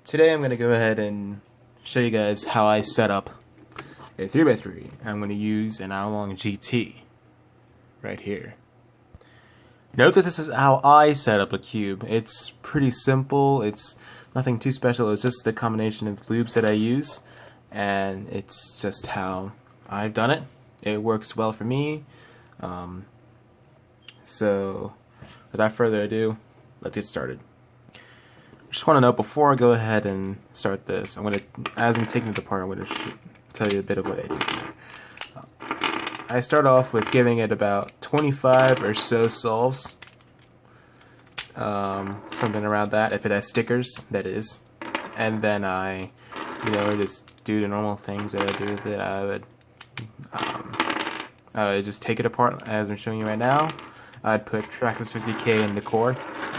Today I'm going to go ahead and show you guys how I set up a 3x3. I'm going to use an Aolong GT right here. Note that this is how I set up a cube. It's pretty simple. It's nothing too special. It's just the combination of loops that I use, and it's just how I've done it. It works well for me. So without further ado, let's get started. Just want to know before I go ahead and start this, as I'm taking it apart, I'm going to tell you a bit of what I do here. I start off with giving it about 25 or so solves, something around that, if it has stickers, that is. And then I, just do the normal things that I do with it. I would just take it apart as I'm showing you right now. I'd put Traxxas 50K in the core,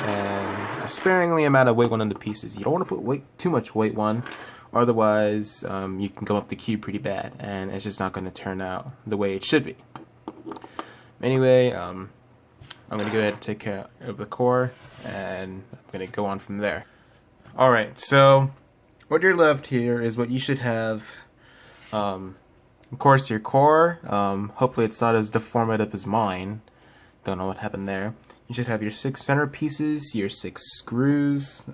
and a sparingly amount of weight one in the pieces. You don't want to put too much weight one, otherwise you can gum up the cube pretty bad, and it's just not going to turn out the way it should be. Anyway, I'm going to go ahead and take care of the core, and I'm going to go on from there. Alright, so what you're left here is what you should have. Of course, your core. Hopefully it's not as deformative as mine. Don't know what happened there. You should have your 6 center pieces, your 6 screws,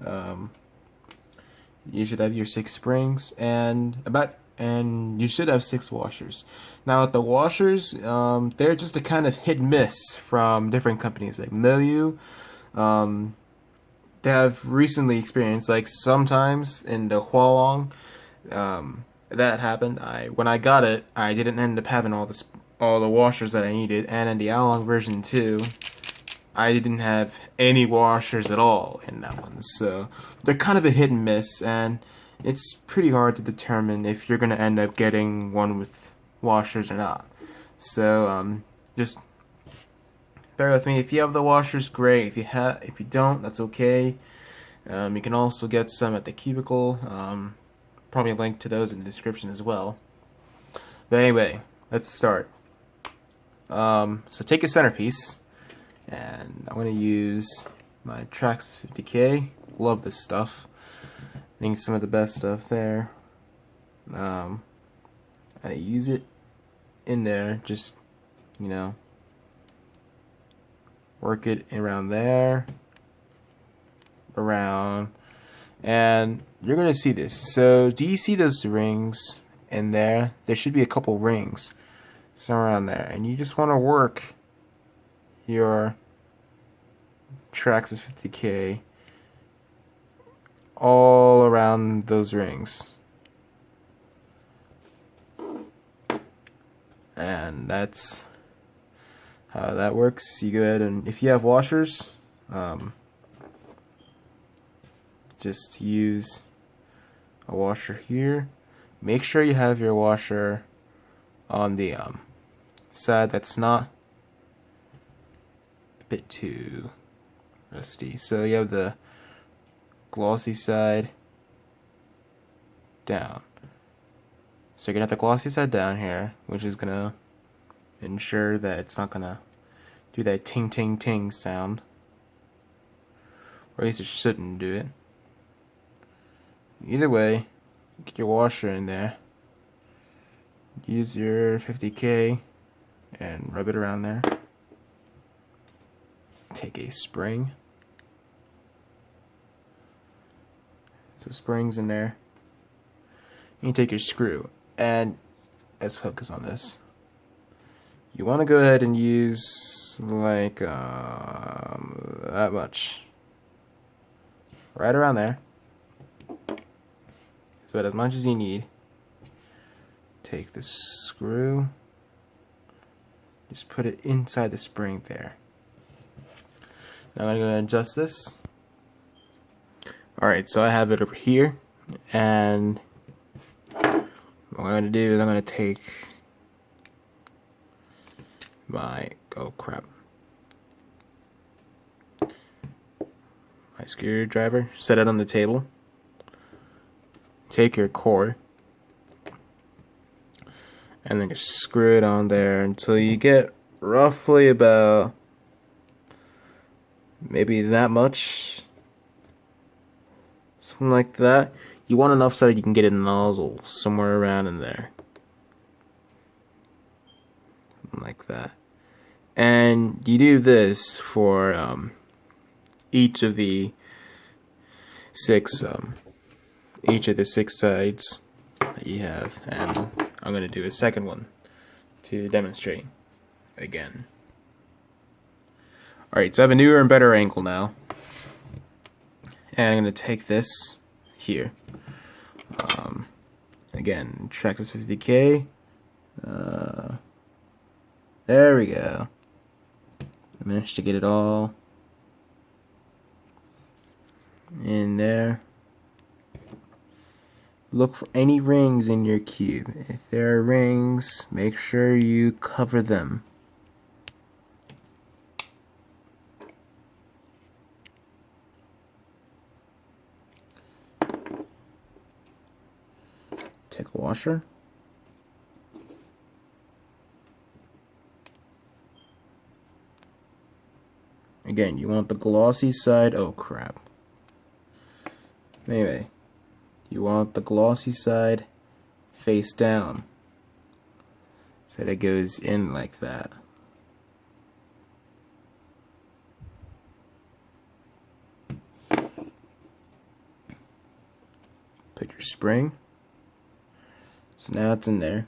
you should have your 6 springs, and you should have 6 washers. Now with the washers, they're just a kind of hit and miss from different companies like Milieu. They have recently experienced, like sometimes in the Aolong, that happened. When I got it, I didn't end up having all the washers that I needed, and in the Aolong version 2, I didn't have any washers at all in that one. So they're kind of a hit and miss, and it's pretty hard to determine if you're gonna end up getting one with washers or not. So just bear with me. If you have the washers, great. If you don't, that's okay. You can also get some at the Cubicle. Probably a link to those in the description as well. But anyway, let's start. So take a centerpiece, and I'm going to use my Traxxas 50K. Love this stuff. I think it's some of the best stuff there. I use it in there, just, work it around there, around, and you're going to see this. So do you see those rings in there? There should be a couple rings somewhere around there, and you just want to work your Traxxas 50K all around those rings, and that's how that works. You go ahead, and if you have washers, just use a washer here. Make sure you have your washer on the side that's not a bit too rusty. So you have the glossy side down. So you're gonna have the glossy side down here, which is gonna ensure that it's not gonna do that ting ting ting sound, or at least it shouldn't do it. Either way, get your washer in there. Use your 50K and rub it around there. Take a spring. So springs in there. You take your screw, and let's focus on this. You want to go ahead and use like that much, right around there. It's about as much as you need. Take the screw, just put it inside the spring there. Now I'm going to go ahead and adjust this. Alright, so I have it over here, and what I'm going to do is I'm going to take my, my screwdriver, set it on the table, take your core, and then just screw it on there until you get roughly about maybe that much something like that. You want enough so that you can get a nozzle somewhere around in there. Something like that. And you do this for each of the six sides that you have, and I'm going to do a second one to demonstrate again. Alright, so I have a newer and better angle now, and I'm going to take this here. Again, Traxxas 50K. There we go. I managed to get it all in there. Look for any rings in your cube. If there are rings, make sure you cover them. Take a washer. Again, you want the glossy side. Oh crap. Anyway, you want the glossy side face down, so that it goes in like that. Put your spring. So now it's in there.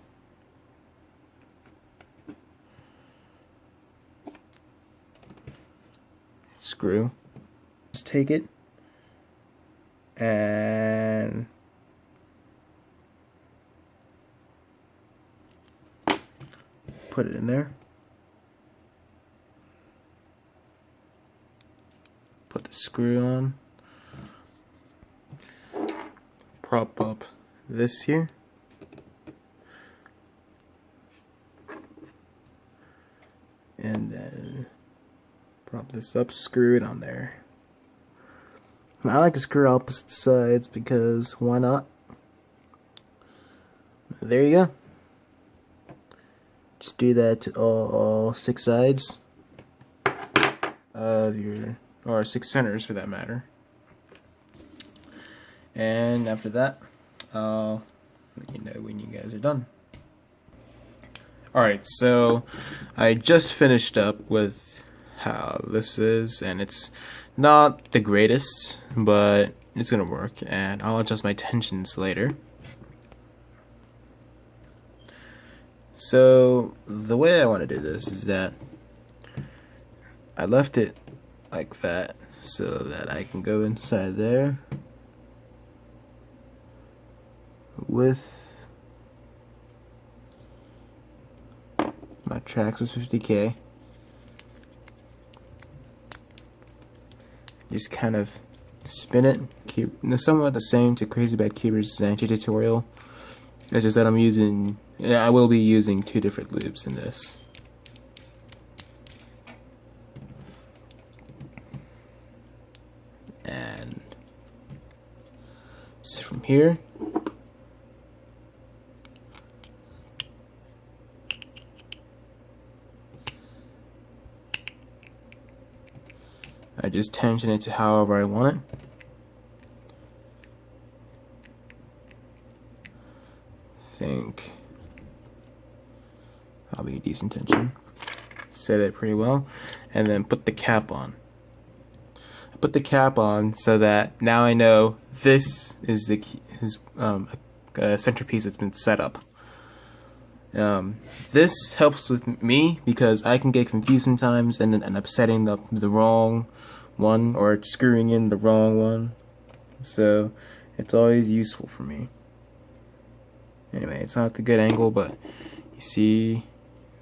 Screw. Just take it and put it in there. Put the screw on. Prop up this here. And then prop this up, screw it on there. I like to screw opposite sides because why not? There you go. Just do that to all 6 sides of your, or 6 centers for that matter. And after that, I'll let you know when you guys are done. Alright, so I just finished up with how this is, and it's not the greatest, but it's gonna work, and I'll adjust my tensions later. So the way I want to do this is that I left it like that so that I can go inside there with my Traxxas 50K. Just kind of spin it. It's somewhat the same to Crazy Bad Cuber's Zanchi tutorial. It's just that I will be using 2 different loops in this. And so from here, I just tension it to however I want it. Think that'll be a decent tension. Set it pretty well, and then put the cap on. I put the cap on so that now I know this is the centerpiece that's been set up. This helps with me because I can get confused sometimes and then end up setting the wrong one or screwing in the wrong one. So it's always useful for me. Anyway, it's not the good angle, but you see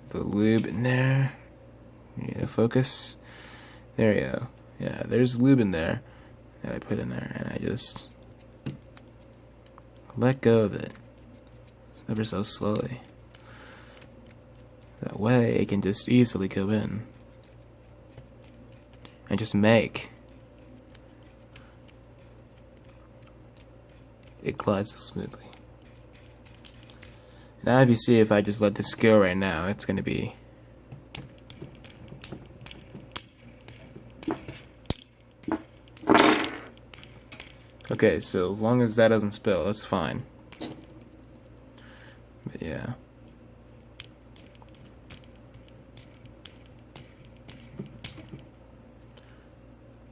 the lube in there. Yeah, focus. There you go. Yeah, there's lube in there that I put in there, and I just let go of it ever so slowly. That way it can just easily go in and just make it glide so smoothly. Now if you see, if I just let this go right now, it's going to be Okay, so as long as that doesn't spill, that's fine. But yeah.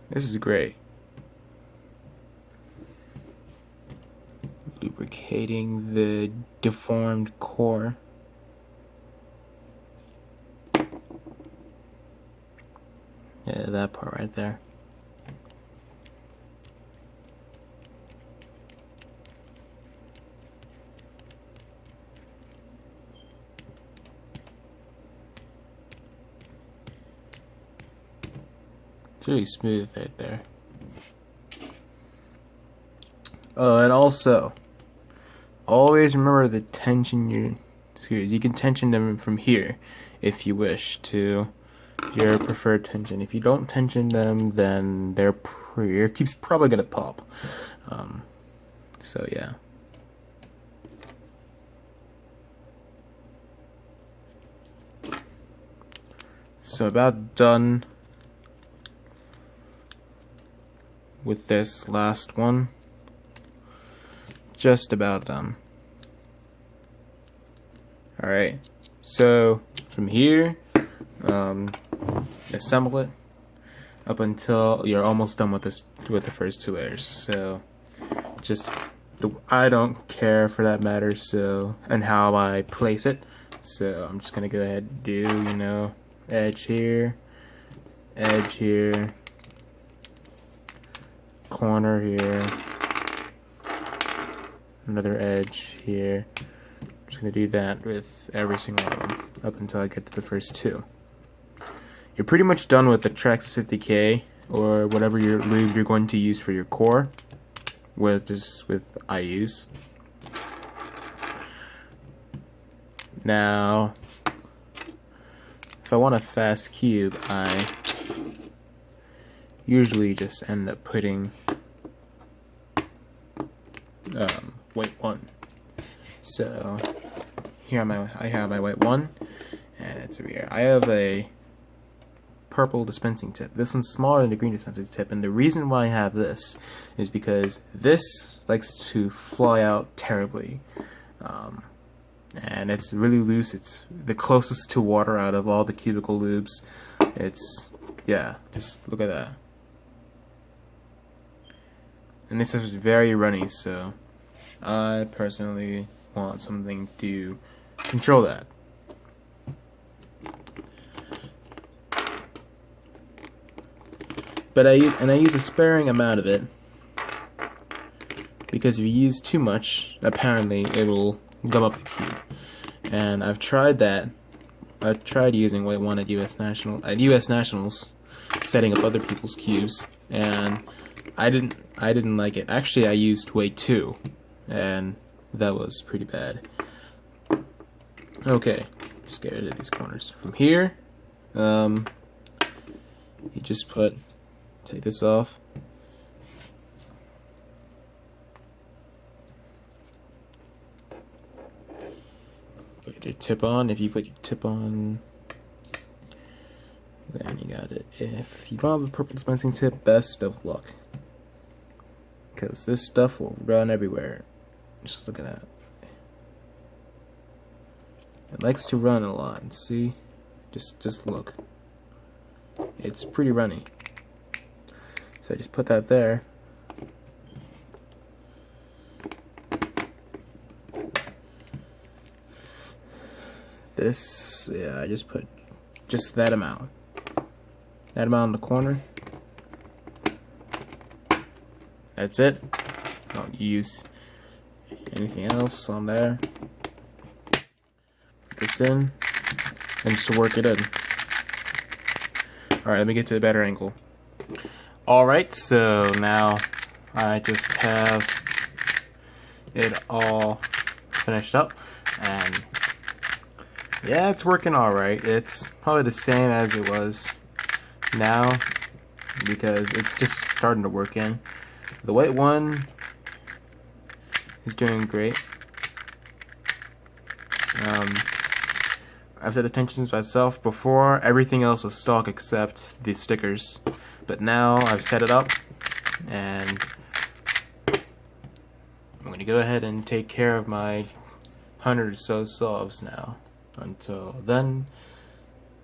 This is great. Lubricating the deformed core. Yeah, that part right there. It's really smooth right there. Oh, and also, always remember the tension your screws. You can tension them from here if you wish to your preferred tension. If you don't tension them, then your cube's probably gonna pop. So yeah. So about done with this last one. Just about done. Alright, so from here, assemble it up until you're almost done with the first two layers. So I don't care for that matter, so, and how I place it. So I'm just gonna go ahead and do, you know, edge here, corner here, another edge here. I'm just gonna do that with every single one of them up until I get to the first two. You're pretty much done with the Traxxas 50K or whatever your lube you're going to use for your core, with IUs. Now, if I want a fast cube, I usually just end up putting weight 1. So here I have my weight 1, and it's over here. I have a purple dispensing tip. This one's smaller than the green dispensing tip, and the reason why I have this is because this likes to fly out terribly. And it's really loose. It's the closest to water out of all the cubicle lubes. It's, yeah, just look at that. And this is very runny, so I personally want something to control that. But I use a sparing amount of it, because if you use too much, apparently it will gum up the cube. And I've tried that. I've tried using weight 1 at US Nationals, setting up other people's cubes, and I didn't like it. Actually, I used weight 2, and that was pretty bad. Okay, just get rid of these corners. From here, you just take this off. Put your tip on. If you put your tip on, then you got it. If you don't have a purple dispensing tip, best of luck, because this stuff will run everywhere. Just look at that. It likes to run a lot. See? Just look. It's pretty runny. So I just put that there. This, yeah, I just put just that amount. That amount in the corner. That's it. Don't use anything else on there. Put this in, and just to work it in. Alright, let me get to a better angle. Alright, so now I just have it all finished up, and yeah, it's working alright. It's probably the same as it was now, because it's just starting to work in. The weight 1 is doing great. I've set the tensions myself before. Everything else was stock except the stickers. But now I've set it up, and going to go ahead and take care of my 100 or so subs now. Until then,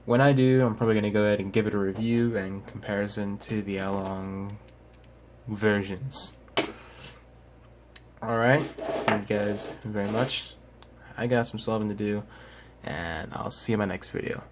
when I do, I'm probably going to go ahead and give it a review and comparison to the Aolong versions. Alright, thank you guys very much. I got some subbing to do, and I'll see you in my next video.